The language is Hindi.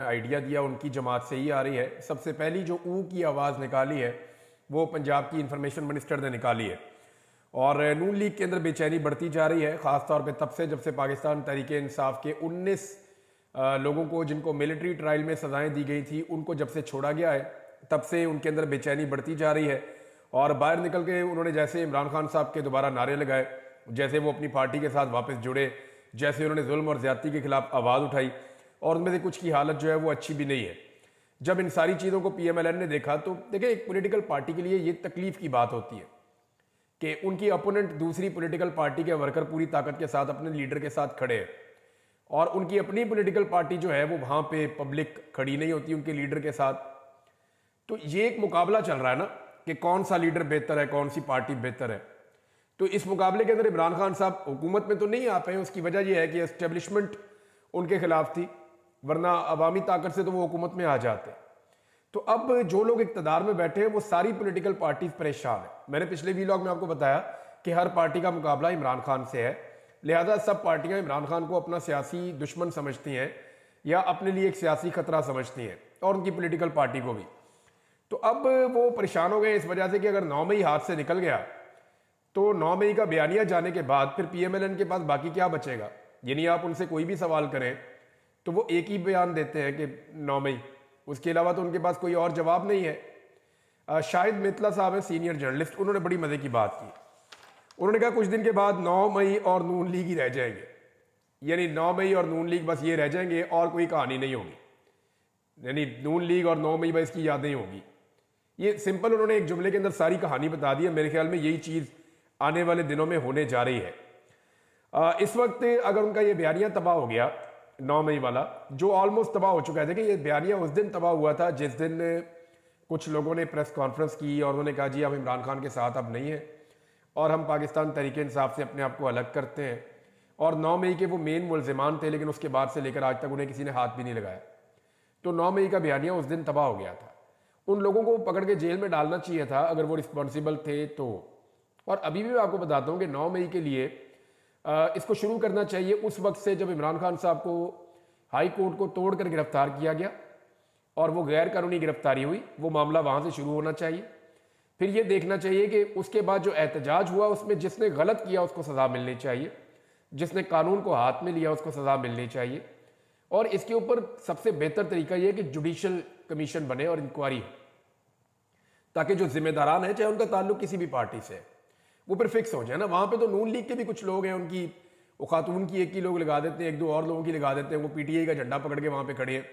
आइडिया दिया उनकी जमात से ही आ रही है। सबसे पहली जो ऊ की आवाज़ निकाली है वो पंजाब की इंफॉर्मेशन मिनिस्टर ने निकाली है। और नून लीग के अंदर बेचैनी बढ़ती जा रही है, ख़ासतौर पे तब से जब से पाकिस्तान तहरीक इंसाफ के 19 लोगों को जिनको मिलिट्री ट्रायल में सजाएं दी गई थी उनको जब से छोड़ा गया है, तब से उनके अंदर बेचैनी बढ़ती जा रही है। और बाहर निकल के उन्होंने जैसे इमरान खान साहब के दोबारा नारे लगाए, जैसे वो अपनी पार्टी के साथ वापस जुड़े, जैसे उन्होंने जुल्म और ज्यादती के खिलाफ आवाज़ उठाई, और उनमें से कुछ की हालत जो है वो अच्छी भी नहीं है। जब इन सारी चीज़ों को PMLN ने देखा तो देखिए, एक पॉलिटिकल पार्टी के लिए ये तकलीफ की बात होती है कि उनकी अपोनेंट दूसरी पॉलिटिकल पार्टी के वर्कर पूरी ताकत के साथ अपने लीडर के साथ खड़े हैं, और उनकी अपनी पॉलिटिकल पार्टी जो है वो वहां पे पब्लिक खड़ी नहीं होती उनके लीडर के साथ। तो ये एक मुकाबला चल रहा है ना कि कौन सा लीडर बेहतर है, कौन सी पार्टी बेहतर है। तो इस मुकाबले के अंदर इमरान खान साहब हुकूमत में तो नहीं आ पाए, उसकी वजह यह है कि एस्टेब्लिशमेंट उनके खिलाफ थी, वरना अवामी ताकत से तो वो हुकूमत में आ जाते। तो अब जो लोग इक्तदार में बैठे हैं वो सारी पॉलिटिकल पार्टीज परेशान है। मैंने पिछले वीलॉग में आपको बताया कि हर पार्टी का मुकाबला इमरान खान से है, लिहाजा सब पार्टियां इमरान खान को अपना सियासी दुश्मन समझती हैं या अपने लिए एक सियासी खतरा समझती हैं, और उनकी पॉलिटिकल पार्टी को भी। तो अब वो परेशान हो गए इस वजह से कि अगर 9 मई हाथ से निकल गया तो 9 मई का बयानिया जाने के बाद फिर PMLN के पास बाकी क्या बचेगा। यानी आप उनसे कोई भी सवाल करें तो वो एक ही बयान देते हैं कि 9 मई, उसके अलावा तो उनके पास कोई और जवाब नहीं है। शाहिद मितला साहब है सीनियर जर्नलिस्ट, उन्होंने बड़ी मजे की बात की। उन्होंने कहा कुछ दिन के बाद 9 मई और नून लीग ही रह जाएंगे, यानी 9 मई और नून लीग बस ये रह जाएंगे और कोई कहानी नहीं होगी, यानी नून लीग और 9 मई बस की यादें होगी। ये सिंपल उन्होंने एक जुमले के अंदर सारी कहानी बता दी है। मेरे ख्याल में यही चीज आने वाले दिनों में होने जा रही है। इस वक्त अगर उनका ये बयानिया तबाह हो गया 9 मई वाला, जो ऑलमोस्ट तबाह हो चुका है। देखिए, ये बयानिया उस दिन तबाह हुआ था जिस दिन कुछ लोगों ने प्रेस कॉन्फ्रेंस की और उन्होंने कहा जी हम इमरान खान के साथ अब नहीं है और हम पाकिस्तान तहरीक इंसाफ से अपने आप को अलग करते हैं। और 9 मई के वो मेन मुलजिमान थे, लेकिन उसके बाद से लेकर आज तक उन्हें किसी ने हाथ भी नहीं लगाया। तो 9 मई का बयानिया उस दिन तबाह हो गया था। उन लोगों को पकड़ के जेल में डालना चाहिए था अगर वो रिस्पॉन्सिबल थे तो। और अभी भी मैं आपको बताता हूँ कि 9 मई के लिए इसको शुरू करना चाहिए उस वक्त से जब इमरान खान साहब को हाई कोर्ट को तोड़कर गिरफ्तार किया गया और वो गैर कानूनी गिरफ्तारी हुई, वो मामला वहां से शुरू होना चाहिए। फिर ये देखना चाहिए कि उसके बाद जो एहतजाज हुआ उसमें जिसने गलत किया उसको सजा मिलनी चाहिए, जिसने कानून को हाथ में लिया उसको सजा मिलनी चाहिए। और इसके ऊपर सबसे बेहतर तरीका यह है कि जुडिशल कमीशन बने और इंक्वायरी हो, ताकि जो जिम्मेदारान है, चाहे उनका ताल्लुक किसी भी पार्टी से, वो फिर फिक्स हो जाए ना। वहां पे तो नून लीग के भी कुछ लोग हैं, उनकी वो खातून की एक ही लोग लगा देते हैं, एक दो और लोगों की लगा देते हैं, वो PTI का झंडा पकड़ के वहां पे खड़े हैं।